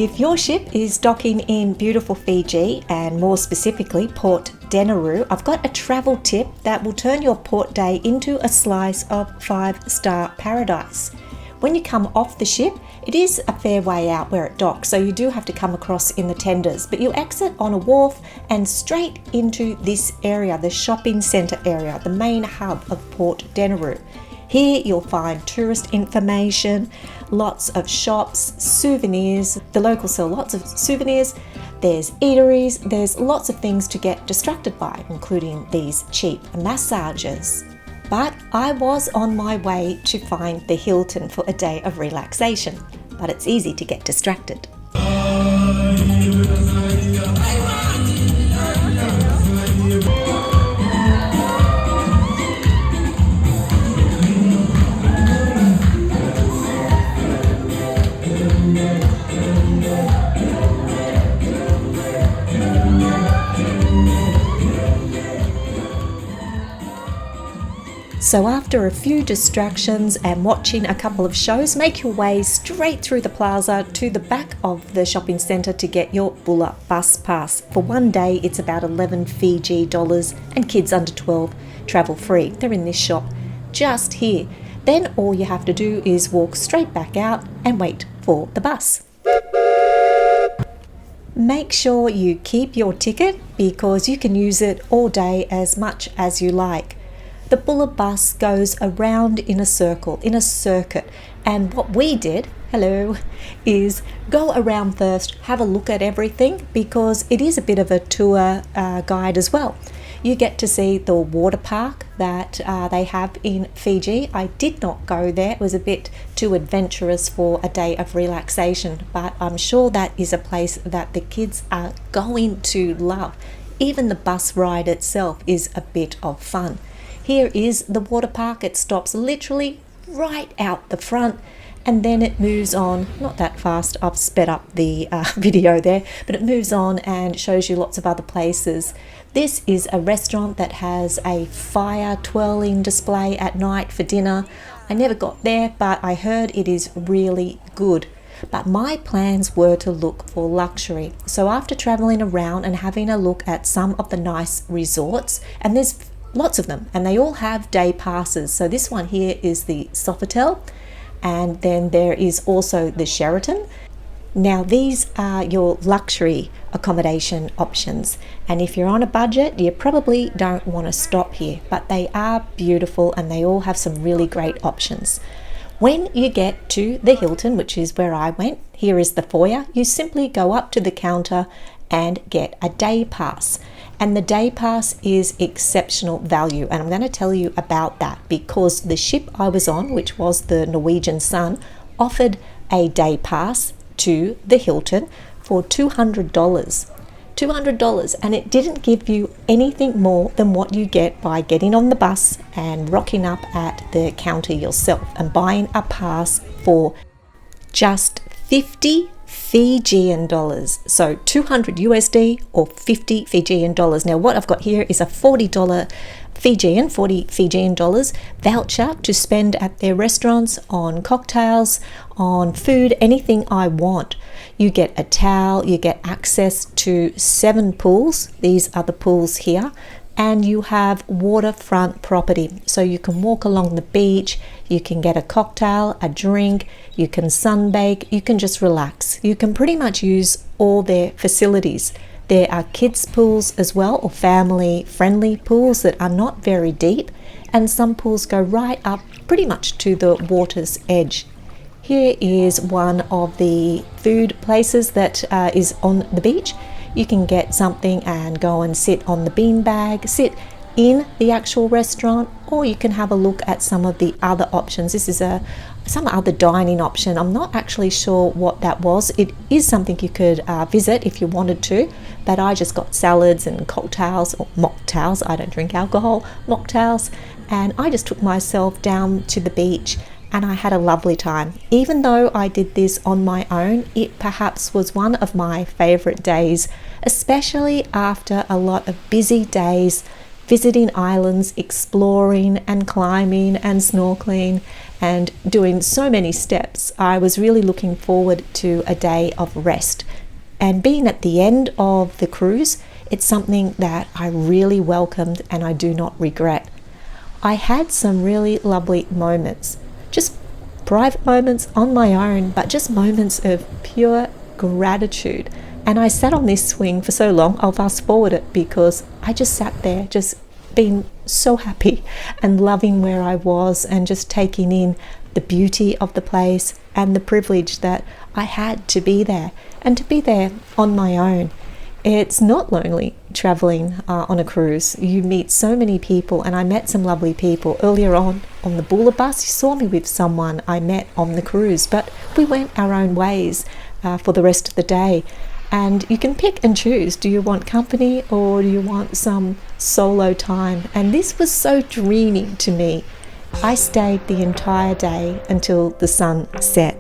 If your ship is docking in beautiful Fiji, and more specifically Port Denaru, I've got a travel tip that will turn your port day into a slice of 5-star paradise. When you come off the ship, it is a fair way out where it docks, so you do have to come across in the tenders, but you exit on a wharf and straight into this area, the shopping centre area, the main hub of Port Denaru. Here you'll find tourist information, lots of shops, souvenirs. The locals sell lots of souvenirs. There's eateries. There's lots of things to get distracted by, including these cheap massages. But I was on my way to find the Hilton for a day of relaxation. But it's easy to get distracted. So after a few distractions and watching a couple of shows, make your way straight through the plaza to the back of the shopping centre to get your Bula Bus Pass. For one day, it's about 11 Fiji dollars, and kids under 12 travel free. They're in this shop just here. Then all you have to do is walk straight back out and wait for the bus. Make sure you keep your ticket because you can use it all day as much as you like. The Bula bus goes around in a circle, in a circuit, and what we did, is go around first, have a look at everything because it is a bit of a tour guide as well. You get to see the water park that they have in Fiji. I did not go there, it was a bit too adventurous for a day of relaxation, but I'm sure that is a place that the kids are going to love. Even the bus ride itself is a bit of fun. Here is the water park. It stops literally right out the front and then it moves on, not that fast, I've sped up the video there, but it moves on and shows you lots of other places. This is a restaurant that has a fire twirling display at night for dinner. I never got there, but I heard it is really good. But my plans were to look for luxury. So after traveling around and having a look at some of the nice resorts, and there's lots of them, and they all have day passes. So this one here is the Sofitel, and then there is also the Sheraton. Now these are your luxury accommodation options, and if you're on a budget, you probably don't want to stop here, but they are beautiful and they all have some really great options. When you get to the Hilton, which is where I went, here is the foyer. You simply go up to the counter and get a day pass. And the day pass is exceptional value, and I'm going to tell you about that because the ship I was on, which was the Norwegian Sun, offered a day pass to the Hilton for $200. $200, and it didn't give you anything more than what you get by getting on the bus and rocking up at the counter yourself and buying a pass for just 50 Fijian dollars. So 200 USD or 50 Fijian dollars. Now what I've got here is a $40 40 Fijian dollars voucher to spend at their restaurants on cocktails, on food, anything I want. You get a towel, you get access to 7 pools. These are the pools here. And you have waterfront property, so you can walk along the beach, you can get a cocktail, a drink, you can sunbake, you can just relax. You can pretty much use all their facilities. There are kids pools as well, or family friendly pools that are not very deep, and some pools go right up pretty much to the water's edge. Here is one of the food places that is on the beach. You can get something and go and sit on the beanbag, sit in the actual restaurant, or you can have a look at some of the other options. This is some other dining option. I'm not actually sure what that was. It is something you could visit if you wanted to, but I just got salads and cocktails or mocktails. I don't drink alcohol, mocktails, and I just took myself down to the beach and I had a lovely time. Even though I did this on my own, it perhaps was one of my favorite days, especially after a lot of busy days visiting islands, exploring and climbing and snorkeling and doing so many steps. I was really looking forward to a day of rest. And being at the end of the cruise, it's something that I really welcomed and I do not regret. I had some really lovely moments, just private moments on my own, but just moments of pure gratitude. And I sat on this swing for so long, I'll fast forward it because I just sat there, just being so happy and loving where I was and just taking in the beauty of the place and the privilege that I had to be there and to be there on my own. It's not lonely traveling on a cruise. You meet so many people, and I met some lovely people earlier on the Bula Bus. You saw me with someone I met on the cruise, but we went our own ways for the rest of the day. And you can pick and choose. Do you want company or do you want some solo time? And this was so dreamy to me. I stayed the entire day until the sun set,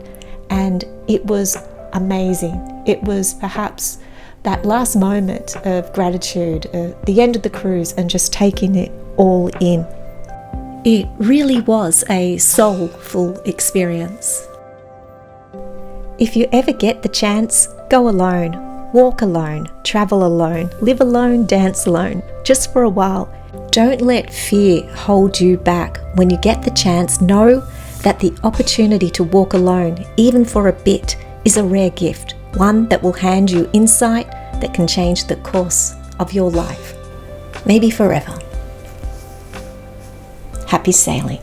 and it was amazing. It was perhaps that last moment of gratitude, the end of the cruise, and just taking it all in. It really was a soulful experience. If you ever get the chance, go alone, walk alone, travel alone, live alone, dance alone, just for a while. Don't let fear hold you back. When you get the chance, know that the opportunity to walk alone, even for a bit, is a rare gift, one that will hand you insight that can change the course of your life, maybe forever. Happy sailing.